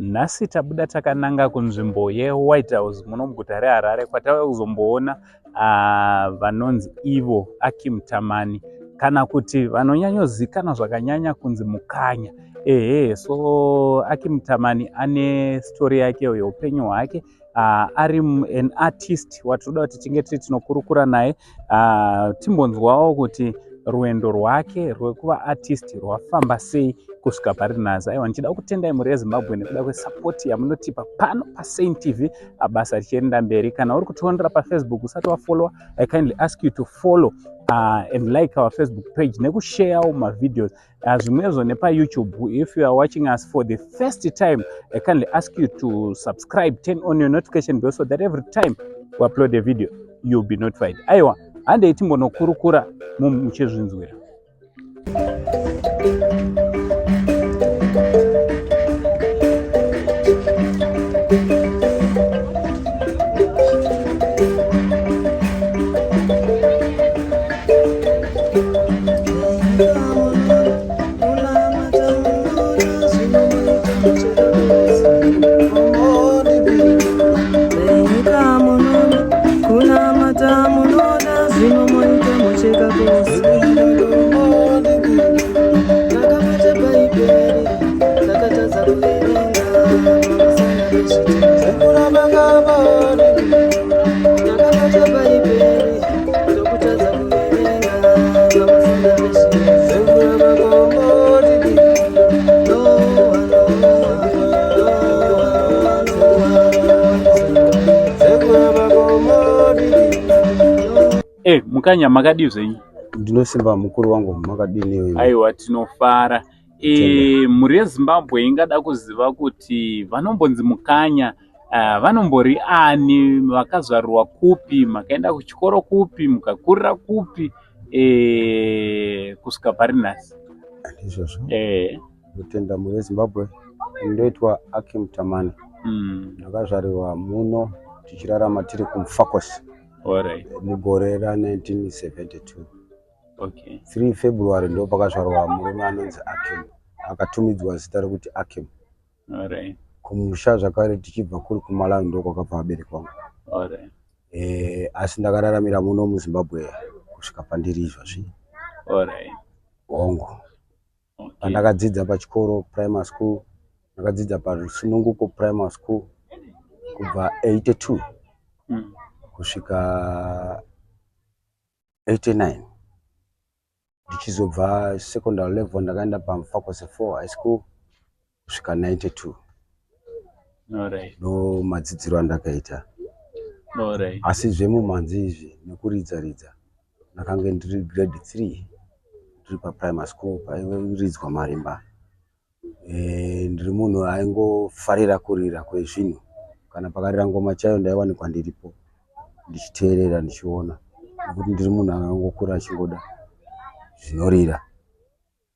Nhasi tabuda takananga kunzvimbo yeWhite House muno muguta reHarare kwatava kuzomboona vanonzi ivo Akim Tamani kana kuti vanonyanyozikanwa zvakanyanya kunzi Mkanya. So Akim Tamani ane story yake yeupenyu hwake. Ari an artist watoda kuti tinge tinokurukura naye timbonzwawo kuti rwendo rwake rwekuva artist rwafamba sei kusvika pari nhasi. Aiwa, ndichida kutendai muri yeZimbabwe nekuda kwesapoti yamunotipa pano paSaint TV, basa richienda mberi. Kana uri kutiondera paFacebook usati wafollow, I kindly ask you to follow and like our Facebook page nekushare all my videos. Zvimwezvo nepaYouTube, if you are watching us for the first time, I kindly ask you to subscribe, turn on your notification bell so that every time we upload a video you'll be notified. Aiwa, handei timbonokurukura muchizvinzwira. Mkanya, makadii zvenyu? Ndinosimba mukuru wangu, makadini iwe? Aiwa, tinofara. Muri yeZimbabwe ingada kuziva kuti vanombonzi Mkanya vanombori ani, vakazvarwa kupi, makaenda kuchikoro kupi, mukakurira kupi kusvika pari nhasi? Ndizvozvo. Kutenda muri yeZimbabwe. Ndoitwa Akim Tamani. Ndakazvarirwa muno tichirarama tiri kuMfakosi. Alright. Mugore ra1972. Okay. 3 February ndo pakazvarwa murume anonzi Akim, akatumidzwa zita rekuti Akim. Alright. Kumusha zvakare tichibva kuri kuMalawi ndo kwakabva abereki wangu. Alright. Asi ndakararamira muno muZimbabwe kusvika pandiri izvozvi. Alright. Hongu. Pandakadzidza pachikoro primary school, ndakadzidza paRusununguko primary school kubva 82 kusvika 89. Ndichizobva secondary level ndakaenda paMfakosi 4 high school kusvika 92. Alright. No madzidziro andakaita. Alright. Asi zvemumanzi izvi nekuridza ndakanga ndiri grade 3 ndiri paprimary school pairidzwa marimba. Ndiri munhu aingofarira kurira kwezvinhu. Kana pakarira ngoma chayo ndaiwanikwa ndiripo ndichiteerera ndichiona, nekuti ndiri munhu angangokura achingoda zvinorira.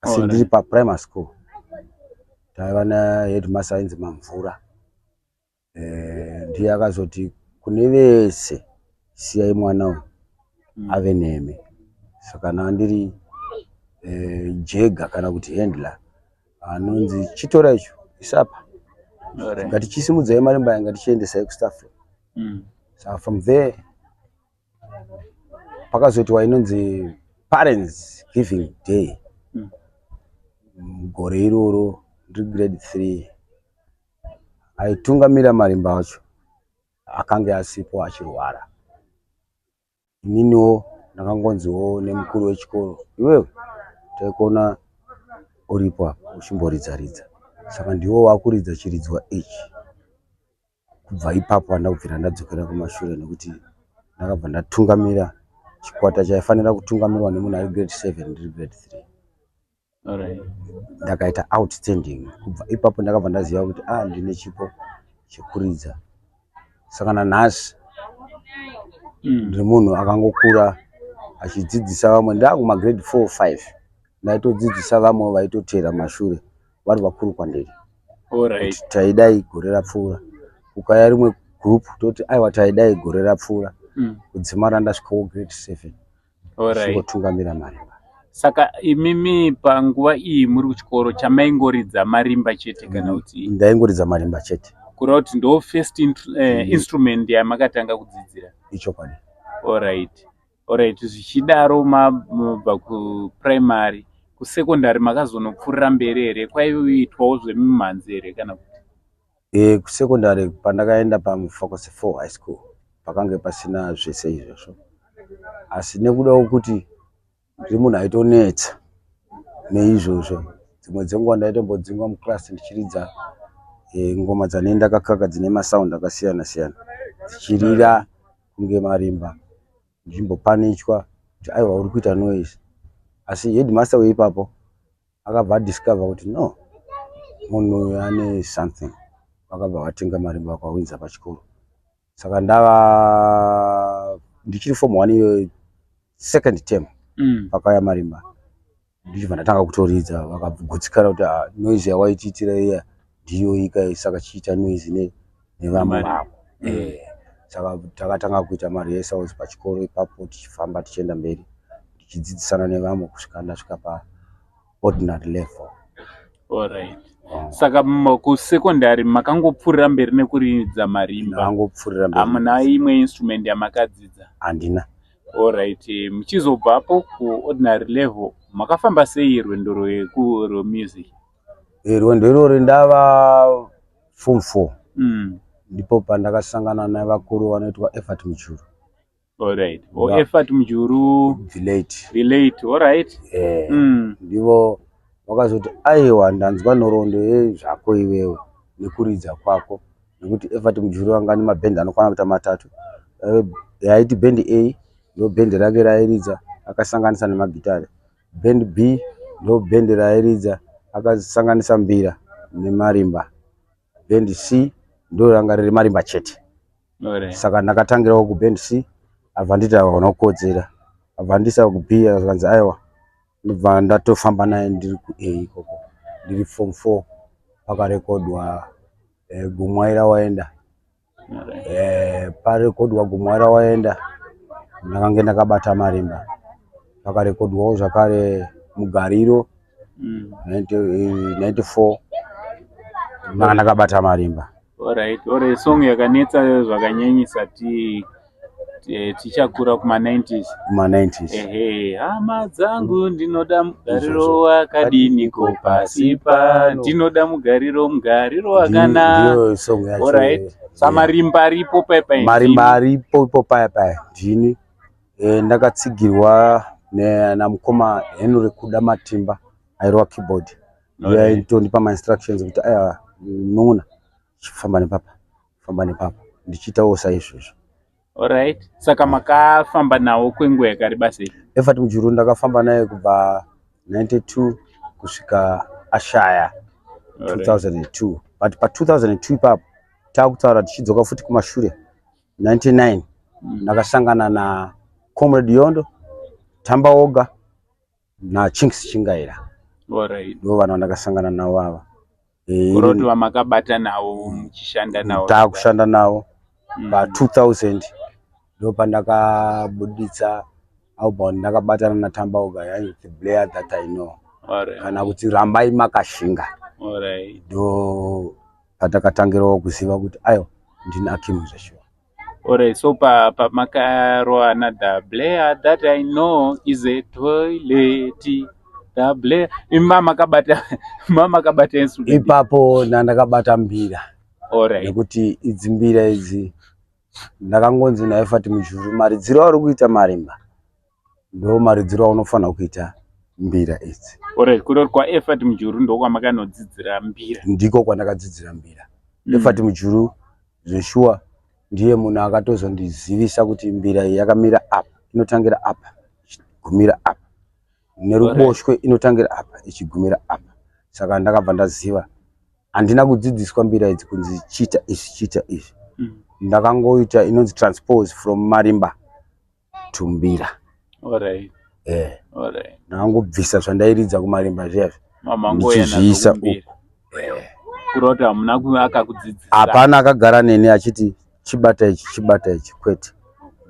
Asi ndiri paprimary school taiva naheadmaster ainzi Mamvura. Ndiye akazoti kune vese siyai mwana uyu ave neme. Saka ndiri jega kana kuti handler anonzi chitora icho isapa. Ngatichisimudzai marimba yanga tichiendesai kustaff room. So from there pakazoitwa inonzi parents giving day. Gore iroro ndiri grade 3 aitungamira marimba acho akanga asipo achirwara. Ininiwo ndakangonziwo nemukuru wechikoro, iwewe taikuona uripo uchimboridza. Saka ndiwo wakuridza chiridzwa ichi. Kubva ipapo ndakubvira ndadzokera kumashure nekuti ndakabva ndatungamira chikwata chaifanira kutungamirwa nemunhu ari grade 7 ndiri grade 3. Alright. Ndakaita outstanding. Kubva ipapo ndakabva ndaziva kuti ndine chipo chekuridza. Saka nanhasi ndiri munhu akangokura achidzidzisa vamwe. Ndakuma grade 4 5 ndaitodzidzisa vamwe vaitotera mashure vari vakuru kwandiri. Alright. Taidai gore rapfuura. Ukaya rimwe group toti aiwa taidai gore rapfuura. Kudzimara ndasvikawo grade 7. Alright. Kutungamira marimba. Saka imimi panguva iyi muri kuchikoro chamaingoridza marimba chete kana kuti? Ndaingoridza marimba chete. Kureva kuti ndo first instrument yamakatanga kudzidzira? Ichokwadi. Alright. Alright, zvichidaro mabva kuprimary, kusekondari makazonopfuurira mberi here? Kwaiitwawo zvemimhanzi here kana kuti? Kusekondari pandakaenda paMufocus 4 high school pakange pasina zvese izvozvo, asi nekudawo kuti ndiri munhu aitonetsa neizvozvo, dzimwe dzenguva ndaitombodzinga muklasi ndichiridza ngoma dzanenda kakaka dzine masound akasiyana siyana dzichirira kunge marimba, ndichimbopanichwa kuti aiwa uri kuita noise. Asi headmaster weipapo akabva discover kuti no, munhu uyu ane something, vakabva vatenga marimba vakawinza pachikoro. Saka ndava ndichiri form 1 iyo second term pakauya marimba, ndichibva ndatanga kutoridza, vakagutsikana kuti noise yawaitiitira iya ndiyo ika, saka chiita noise nevamwe vavo. Saka takatanga kuita marehearsals pachikoro ipapo, tichifamba tichienda mberi tichidzidzisana nevamwe kusvika ndasvika paordinary level. Alright. Saka kusekondari makangopfuurira mberi nekuridza marimba? Ndangopfuurira mberi. Hamuna imwe instrument yamakadzidza? Handina. Alright. Muchizobvapo kuordinary level makafamba sei rwendo rwemusic? Rwendo irori ndava form 4. Ndipo pandakasangana navakuru vanoitwa Effort Mujuru. Alright. Effort Mujuru relate. Alright. Ndivo vakazoti aiwa ndanzwa nhoroondo zvako iwewe nekuridza kwako, nekuti Effort Mujuru anga ane mabhendi anokwana kuita matatu. Yaiti bhendi A ndo bhendi rake rairidza akasanganisa nemagitari, bhendi B ndo bhendi rairidza akasanganisa mbira nemarimba, bhendi C ndo ranga riri marimba chete. Saka ndakatangirawo kubhendi C, abva nditi unokodzera, abva ndisa kuB akanzi aiwa ndibva ndatofamba naye ndiri kuA ikoko, ndiri form 4 pakarekodwa Gumwaira Waenda. Parekodwa Gumwaira Waenda ndakange ndakabata marimba, pakarekodwawo zvakare Mugariro 94 ndanga ndakabata marimba. Alright. Song yakanetsa zvakanyanyisa tichakura kuma 90s. Hama dzangu ndinoda mugariro wakadiniko pasi pano, ndinoda mugariro wakanaka. Alright. Samarimba aripo paipai? Marimba aripo ipo paipai ndini. Ndakatsigirwa namukoma Henry Kuda Matimba airova keyboard. Iye aitondipa ma-instructions kuti aya nun'una famba nepapa ndichiitawo saizvozvo. Alright. Saka makafamba nawo kwenguva yakareba sei? Effort Mujuru ndakafamba naye kubva 92 kusvika ashaya 2002. But pa 2002 ipapo takutaura tichidzoka futi kumashure 99 ndakasangana na Comrade Yondo, Tamba Oga na Chinks Chingaira. Alright. Ndo vanhu ndakasangana navo ava. Kuroti vamakabata nawo muchishanda nawo? Takushanda nawo pa 2000 ndo pandakabuditsa album ndakabatana naTamba Oga yanzi The Blair That I Know. Alright. Kana kuti Rambai Makashinga. Alright. Ndo patakatangirawo kuziva kuti ayo ndini Akim zveshuwa. Alright. So pamakaro na The Blair That I Know is a toilet. The Blair mama makabata instrument ipapo ndakabata mbira. Alright. Nekuti idzi mbira idzi ndakangonzi naEffort Mujuru maridziro ari kuita marimba ndo maridziro aunofanira kuita mbira idzi. Alright. Kuroti kwa Effort Mujuru ndo kwamakanodzidzira mbira? Ndiko kwandakadzidzira mbira. Effort Mujuru zveshuwa ndiye munhu akatozondizivisa kuti mbira iyi yakamira apa, inotangira apa ichigumira apa, neruboshwe inotangira apa ichigumira apa. Saka ndakabva ndaziva handina kudzidziswa mbira idzi kunzi chita izvi. Ndakangoita inonzi transpose from marimba to mbira. Alright. Alright. Ndakangobvisa zvandairidza kumarimba zviya ndichizviisa uku. Kuroti hamuna akakudzidzisa? Hapana akagara neni achiti chibata ichi kwete.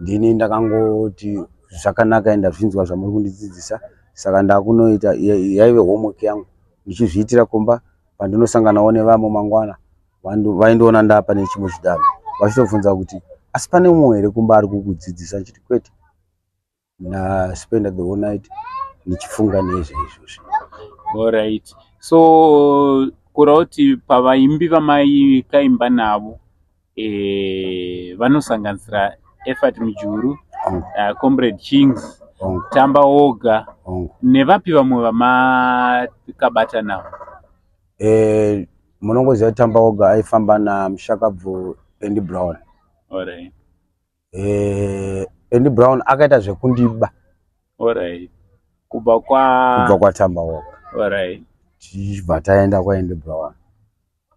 Ndini ndakangoti zvakanaka enda zvinzwa zvamuri kundidzidzisa, saka ndakunoita yaive homework yangu ndichizviitira kumba pandinosanganawo nevamwe mangwana vaindoona ndapa nechimwe chidaro vachitobvunza kuti asi pane mumwe here kumba ari kukudzidzisa chiti kwete ndaspenda the whole night ndichifunga nezveizvozvo. Alright, so kurawo kuti pavaimbi vamaikaimba navo vanosanganisira Effort Mujuru, Comrade Kings, Tamba Oga nevapi vamwe vamakabata navo? Munongoziva Tamba Oga aifamba naMushakabvu Andy Brown. Alright. Andy Brown akaita zvekundiba. Alright. Kubva kwa Tamba Oga. Alright. Tichibva taenda kwa Andy Brown.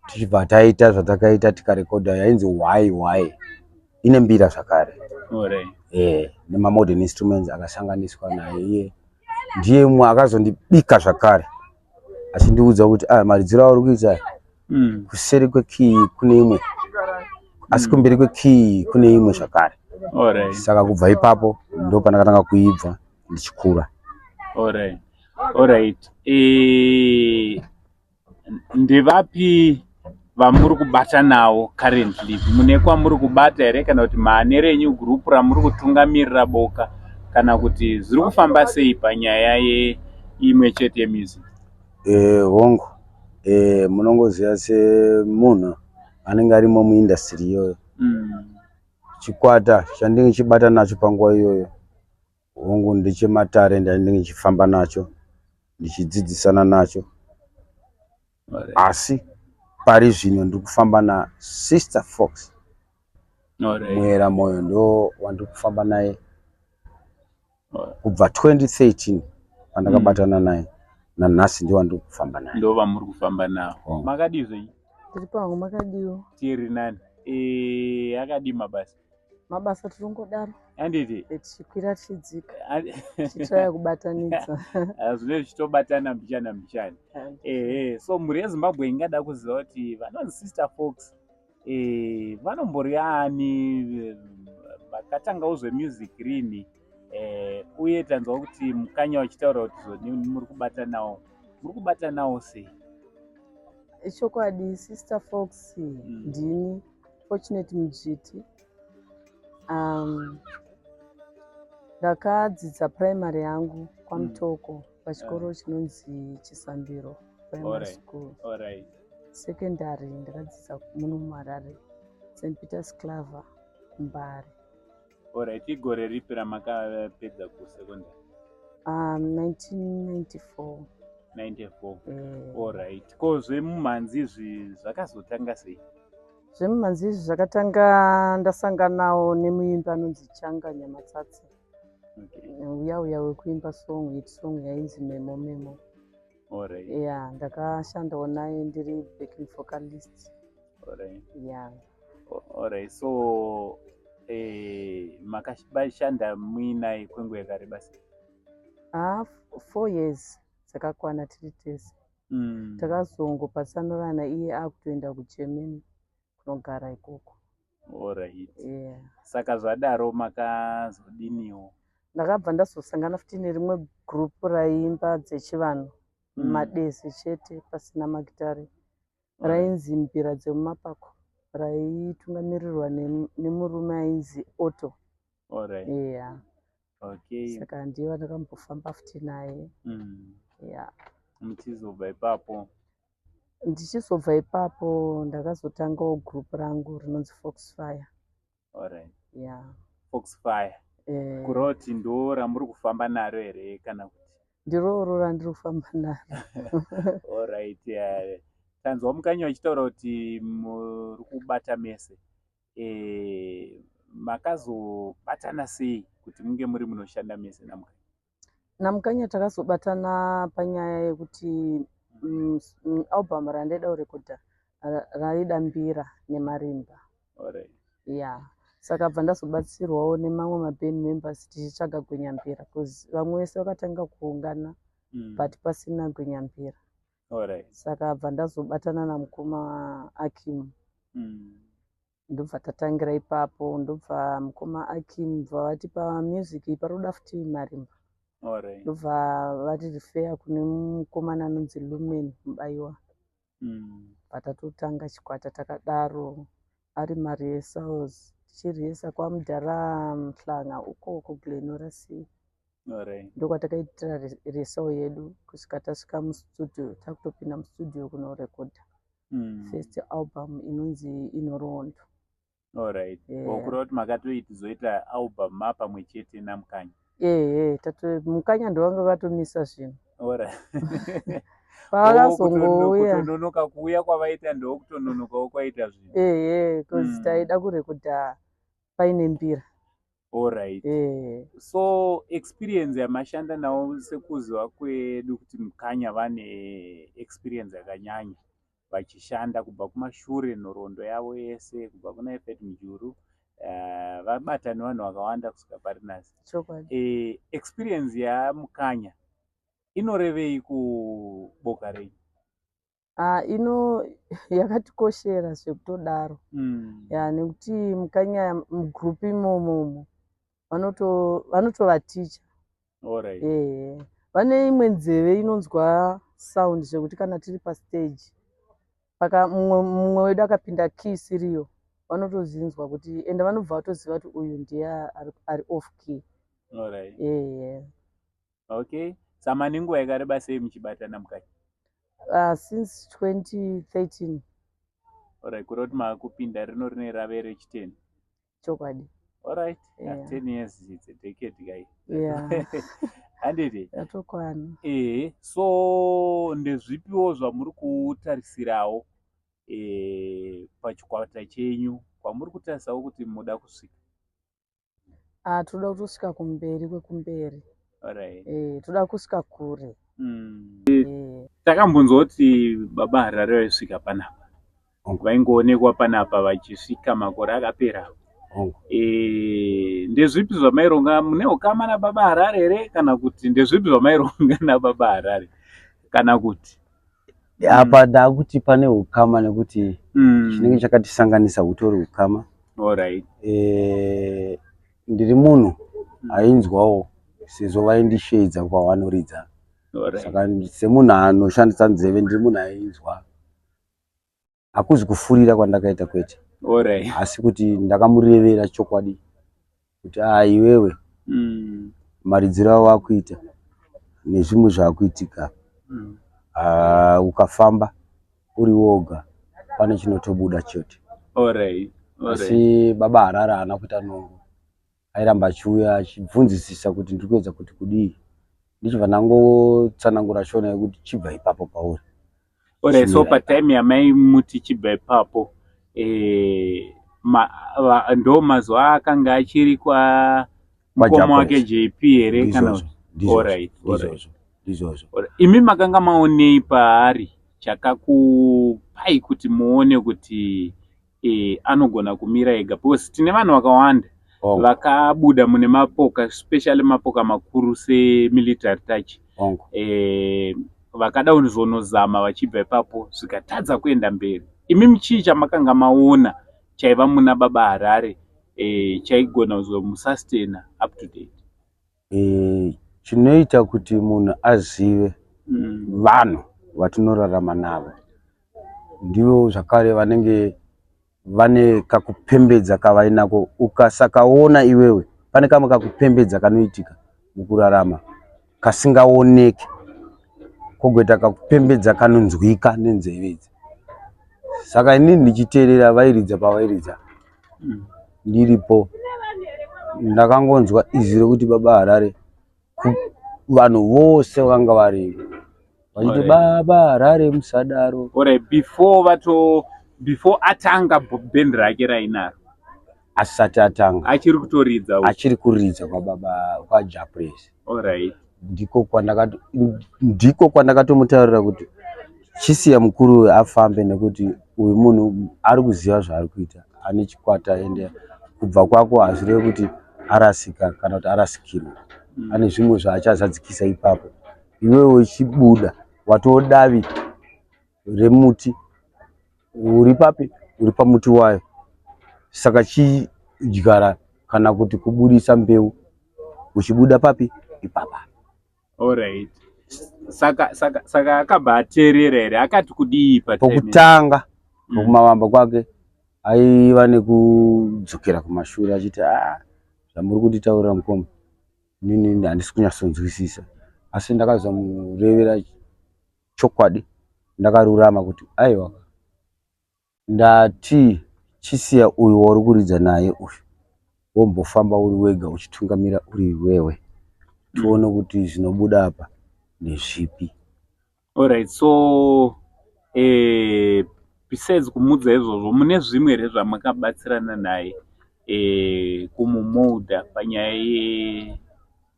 Tichibva taita zvatakaita tikarekodha yainzi why ine mbira zvakare. Alright. Nemamodern instruments akasanganiswa naye iye ndiye mumwe akazondibika zvakare achindiudza kuti maridziro auri kuita kuseri kwekey kune imwe asi kumberi kwekey kune imwe zvakare. Alright. Saka kubva ipapo ndo pandakatanga kuibva ndichikura. Alright. Alright. Ndevapi vamuri kubata nawo currently? Mune kwamuri kubata here kana kuti maane renyu group ramuri kutungamirira boka kana kuti zviri kufamba sei panyaya yeimwe chete music? Hongu munongoziva semunhu anenge arimo muindustry iyoyo chikwata chandinge chibata nacho panguva iyoyo hongu ndechematare andinge chifamba nacho ndichidzidzisana nacho. Asi pari zvino ndiri kufamba naSister Fox. Mwera moyo ndo wandiri kufamba naye kubva 2013 pandakabatana naye nanhasi ndiwo wandiri kufamba naye. Ndo vamuri kufamba nawo. Makadizve? Tiri pangu makadiwo. Tiri nani? Akadi Mabasa tirongodaro. Handiti? Tichikwira tichidzika. Tichitaya kubatanidza. Zvine zvichitobatana mbichana. So mhuri yeZimbabwe ingada kuziva kuti vanonzi Sister Fox vanombori ani, vakatangawo zvemusic rini, uye tanzwa kuti Mkanya wachitaura kuti muri kubata nawo sei? Chokwadi Sister Fox ndini Fortunate Mujiti. Ndakadzidza primary yangu kwaMutoko pachikoro chinonzi Chisambiro Primary School. Alright. Secondary ndakadzidza muno muHarare St Peter's Claver Mbare. Alright, igore ripi ramakapedza kusecondary? 1994. 94. Alright. Ko zvemumhanzi zvakazotanga sei? Zvemumhanzi izvi zvakatanga ndasanganawo nemuimbi anonzi Changanya Matsatsi. Uya wekuimba hit song yainzi Memo. Alright. Yeah, ndakashandawo naye ndiri backing vocalist. Alright. Yeah. Alright. So makashanda muinaye kwenguva yakareba sei? 4 years dzakakwana tiri tese. Takazongopatsanurana iye akutoenda kuGermany kunogara ikoko. Alright. Yeah. Saka zvadaro makazodiniwo? Ndakabva ndazosangana futi nerimwe group raimba dzechivanhu madesi chete pasina magitare rainzi Mbira dzemumapako raitungamirirwa nemurume ainzi Otto. Alright. Yeah. Okay. Saka ndiye ndakambofamba futi naye. Yeah. Ndichizobva ipapo ndakazotangawo group rangu rinonzi Foxfire. Alright. Yeah. Foxfire. Kuroti ndo ramuri kufamba naro here kana kuti? Ndiroro randiri kufamba naro. Alright. Tanzwa Mkanya wachitaura kuti muri kubata mese. Makazobatana sei kuti munge muri munoshanda mese naMkanya? NaMkanya takazobatana panyaya yekuti album randaida kurekodha raida mbira nemarimba. Alright. Yeah. Saka bva ndazobatsirwawo nemamwe maband members tichitsvaga gwenyambira because vamwe vese vakatanga kuungana but pasina gwenyambira. Alright. Saka bva ndazobatana namukoma Akim. Ndobva tatangira ipapo, ndobva mukoma Akim bva vatipa music paroda futi marimba. Alright. ndobva vatirifeya kune mukomana anonzi Lumen Mubaiwa. Patatotanga chikwata takadaro ari marehearsals tichirehesa kwaMudhara Mhlanga uko kuGlenorasi. Alright. Ndokwatakaitira rehesal yedu kusvika tasvika mustudio, takutopinda mustudio kunorekodha first album inonzi Inhoroondo. Alright. Kureva kuti makatozoita album mapamwe chete naMkanya. Mkanya ndovanga vatomisa zvinhu. Alright. Pavakazongouya kutononoka kuuya kwavaita ndokutononokawo kwaita zvinhu. because taida kurekodha paine mbira. Alright. So experience yamashanda nawo sekuziva kwedu kuti Mkanya vane experience yakanyanya vachishanda kubva kumashure nhoroondo yavo yese kubva kuna Effect Mjuru vabata nevanhu vakawanda kusvika parinasi. Experience yaMkanya inorevei kuboka renyu? Ino yakatikoshera zvekutodaro nekuti Mkanya mugroup imomo vanotovaticha. Vane imwe nzeve inonzwa sound zvekuti kana tiri pastage mumwe wedu akapinda key isiriyo vanotozinzwa kuti ende vanobva vatoziva kuti uyu ndiye ari off key. Okay. Samani nguva yakareba sei muchibatana Mkanya? Since 2013. Alright, kureva kuti makupinda rino rine rave rechiteni. Chokwadi. Alright. 10 years it's a decade guy. Handiti? Yatokwana. So ndezvipiwo zvamuri kutarisirawo pachikwata chenyu kwamuri kutarisawo kuti muda kusvika? Toda kutosvika kumberi kwekumberi. Alright. Toda kusvika kure. Takambonzwa kuti baba Harare vaisvika panapa. Vaingoonekwa panapa vachisvika makore akapera. Ndezvipi zvamaironga mune ukama nababa Harare here kana kuti ndezvipi zvamaironga nababa Harare kana kuti? Apa ndakuti pane ukama nekuti chinenge chakatisanganisa utori ukama. Alright. Ndiri munhu ainzwawo sezvo vaindishedza kwavanoridza. Saka semunhu anoshandisa nzeve ndiri munhu ainzwa. Hakuzi kufurira kwandakaita kwete. Asi kuti ndakamurevera chokwadi kuti iwewe maridziro avo akuita nezvimwe zvaakuitika ukafamba uri woga pane chinotobuda chote. Asi baba Harare haana kuita nongo, airamba achiuya achibvunzisisa kuti ndiri kuedza kuti kudii. Ndichibva ndangotsanangura shona yekuti chibva ipapo pauri. So patime yamaimuti chibva ipapo ndo mazuva akanga achiri kwa mukoma wake JP here kana? Imi makanga maonei paari chakakupai kuti muone kuti anogona kumira ega? Because tine vanhu vakawanda vakabuda mune mapoka, especially mapoka makuru semilitary touch, vakada kuzonozama vachibva ipapo zvikatadza kuenda mberi. Imi chii chamakanga maona chaiva muna baba Harare chaigona kuzomusustaina up to date? Chinoita kuti munhu azive vanhu vatinorarama navo ndivo zvakare vanenge vane kakupembedza kavainako. Ukasakaona iwewe pane kamwe kakupembedza kanoitika mukurarama kasingaoneki, kogoita kakupembedza kanonzwika nenzeve idzi. Saka inini ndichiteerera vairidza pavairidza ndiripo ndakangonzwa izwi rekuti baba Harare vanhu vose vanga vari vachiti baba Harare musadaro. Before atanga band rake rainaro, asati atanga achiri kuridza kwa Japress. Ndiko kwandakatomutaurira kuti chisiya mukuru afambe nekuti uyu munhu ari kuziva zvaari kuita, ane chikwata ende kubva kwako hazvirevi kuti arasika kana kuti arasikirwa. Ane zvimwe zvaachazadzikisa ipapo. Iwewe uchibuda watoo davi remuti, uri papi? Uri pamuti wayo. Saka chidyara kana kuti kubudisa mbeu uchibuda papi? Ipapa. Alright. Saka akabaterera ere akati kudii pokutanga kumavamba kwake aiva nekudzokera kumashure achiti zvamuri kunditaurira mukoma nini handisi kunyatsonzwisisa, asi ndakazomurevera chokwadi ndakarurama kuti aiwa ndati chisiya uyu wauri kuridza naye uyu wombofamba uri wega uchitungamira uri wewe, tione kuti zvinobuda apa ndezvipi. Alright, so besides kumudza izvozvo mune zvimwe here zvamakabatsirana naye kumumodha panyaya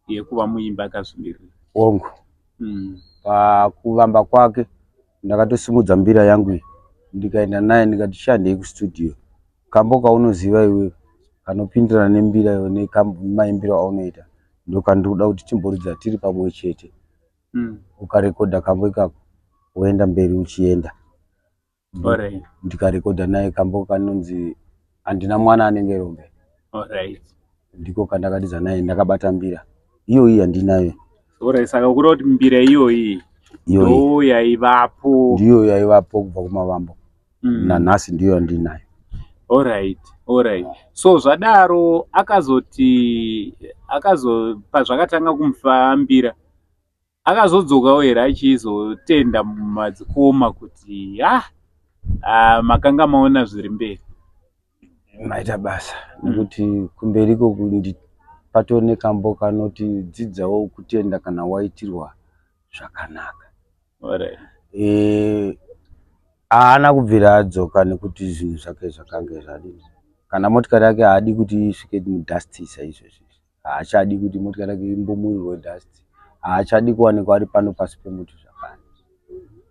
yekuva muimbi akazvimirira? Ongo pakuvamba kwake ndakatosimudza mbira yangu iyi ndikaenda naye ndikati shandei kustudio, kambo kaunoziva iwe kanopindirana nembira iwe nemaimbiro aunoita ndokandikuda kuti timboridza tiri pamwe chete. Ukarekodha kambo ikako woenda mberi uchienda. Ndikarekodha naye kambo kanonzi handina mwana anenge rombe. Ndiko kandakadidza naye ndakabata mbira iyoyi handinayo. Saka kureva kuti mbira iyoyi ndiyo yaivapo kubva kumavambo nanhasi ndiyo yandinayo. Alright. So zvadaro pazvakatanga kumufambira akazodzokawo here achizotenda mumadzikoma kuti makanga maona zviri mberi? Maita basa nekuti kumberiko patone nekambo kanoti dzidzawo kutenda kana waitirwa zvakanaka. Haana kubvira adzoka nekuti zvinhu zvake zvakange zvadini. Kana motikari yake haadi kuti isvike mudhasti saizvozvo, haachadi kuti motikari yake imbomurirwe dhasti, haachadi kuwanikwa ari pano pasi pemuti zvakare.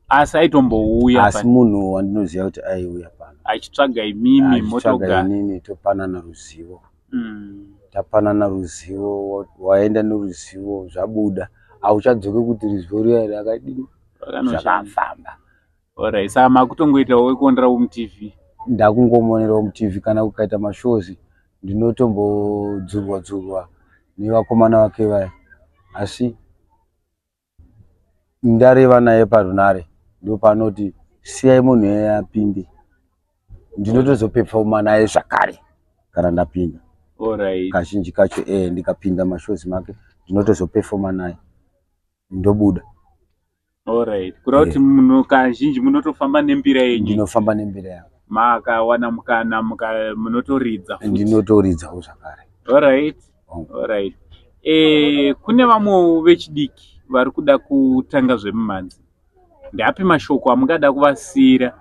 Asi aitombouya, asi munhu wandinoziva kuti aiuya pano achitsvaga imimi motogara, inini topanana ruzivo. Tapanana ruzivo, waenda neruzivo zvabuda, hauchadzoki kuti ruzivo riya rakadini zvakafamba. Alright, saka makutongoitawo wekuonerawo muTV? Ndakungomonerawo muTV, kana kukaita mashozi ndinotombodzurwa nevakomana vake vaya, asi ndareva naye parunare ndopanoti siyai munhu iyeye apinde, ndinotozopefoma naye zvakare kana ndapinda. Kazhinji kacho ndikapinda mashozi make ndinotozopefoma naye ndobuda. Kureva kuti munhu kazhinji munotofamba nembira yenyu? Ndinofamba nembira yangu. Makawana mukana munotoridza? Ndinotoridzawo zvakare. Alright. Kune vamwewo vechidiki vari kuda kutanga zvemumhanzi, ndeapi mashoko amungada kuvasiyira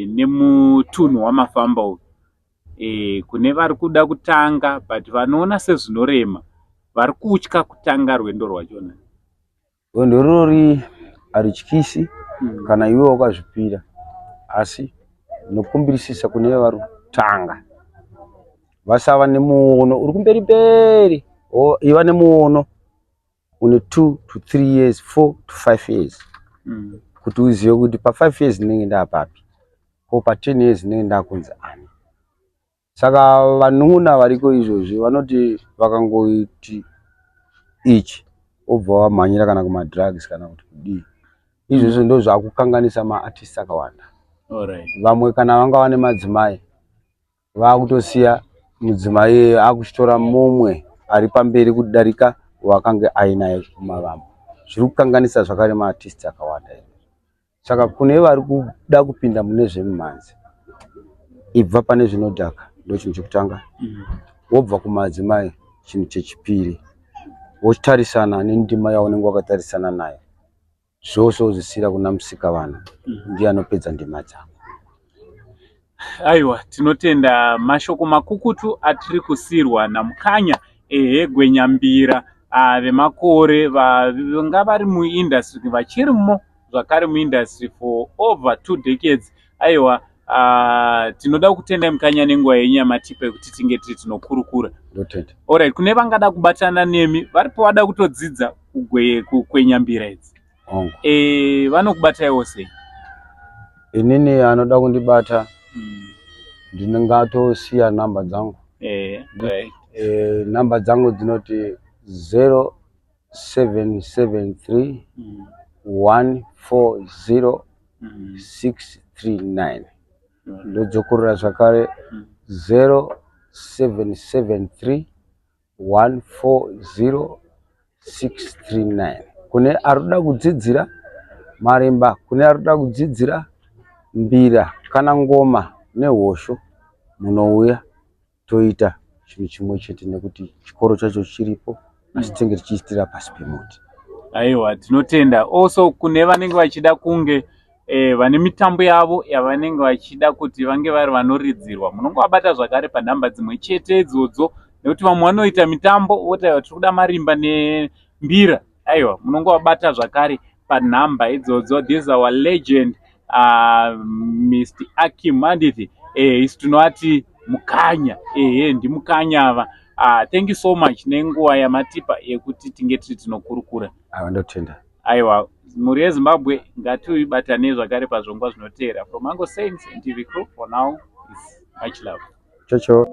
nemutunhu wamafamba uyu? Kune vari kuda kutanga but vanoona sezvinorema, vari kutya kutanga rwendo rwachona? Rwendo rurori harityisi kana iwe wakazvipira, asi nokumbirisisa kune vari kutanga vasava nemuono uri kumberi mberi, iva nemuono une 2 to 3 years, 4 to 5 years, kuti uzive kuti pa5 years ndinenge ndaapapi, ko pa10 years ndinenge ndakunzi ani. Saka vanun'una variko izvozvi vanoti vakangoiti ichi obva wamhanyira kana kumadrugs kana kuti kudii. Izvozvo ndo zvakukanganisa maartists akawanda. Vamwe kana vanga vane madzimai vakutosiya mudzimai akuchitora mumwe ari pamberi kudarika wakange ainaye kumavambo. Zviri kukanganisa zvakare maartists akawanda. Saka kune vari kuda kupinda mune zvemumhanzi, ibva pane zvinodhaka ndochinhu chekutanga, wobva kumadzimai chinhu chechipiri, wotarisana nendima yaunenge wakatarisana nayo, zvose wozvisiyira kuna Musikavana, ndiye anopedza ndima dzako. Aiwa, tinotenda mashoko makukutu atiri kusiyirwa naMkanya gwenyambira vemakore vanga vari muindustry vachirimo zvakare muindustry for over 2 decades. Aiwa, tinoda kutenda Mkanya nenguva yenyu yamatipa kuti tinge tiri tinokurukura. Alright, kune vangada kubatana nemi varipo vada kutodzidza kugwenyambira idzi, vanokubataiwo sei? Inini anoda kundibata ndingatosiya namba dzangu. Namba dzangu dzinoti 773 140 639. Ndozokurira zvakare 0773 140 639. Kune aruda kudzidzira marimba, kune aruda kudzidzira mbira kana ngoma nehosho, munouya toita chinhu chimwe chete nekuti chikoro chacho chiripo asi tinenge tichiitira pasi pemuti. Aiwa, tinotenda. Also kune vanenge vachida kunge vane mitambo yavo yavanenge vachida kuti vange vari vanoridzirwa, munongavabata zvakare panhamba dzimwe chete idzodzo, nekuti vamwe vanoita mitambo voti tiri kuda marimba nembira. Aiwa, munongavabata zvakare panhamba idzodzo. This is our legend, Mr. Akim Anoti. Isu tinovati Mkanya. Ndimukanya ava. Thank you so much nenguva yamatipa yekuti tinge tiri tinokurukura. Ndotenda. Aiwa, muri yeZimbabwe ngatibatane zvakare pazvongwa zvinoteera. From Mango Saints and TV crew, for now is much love. Ciao ciao.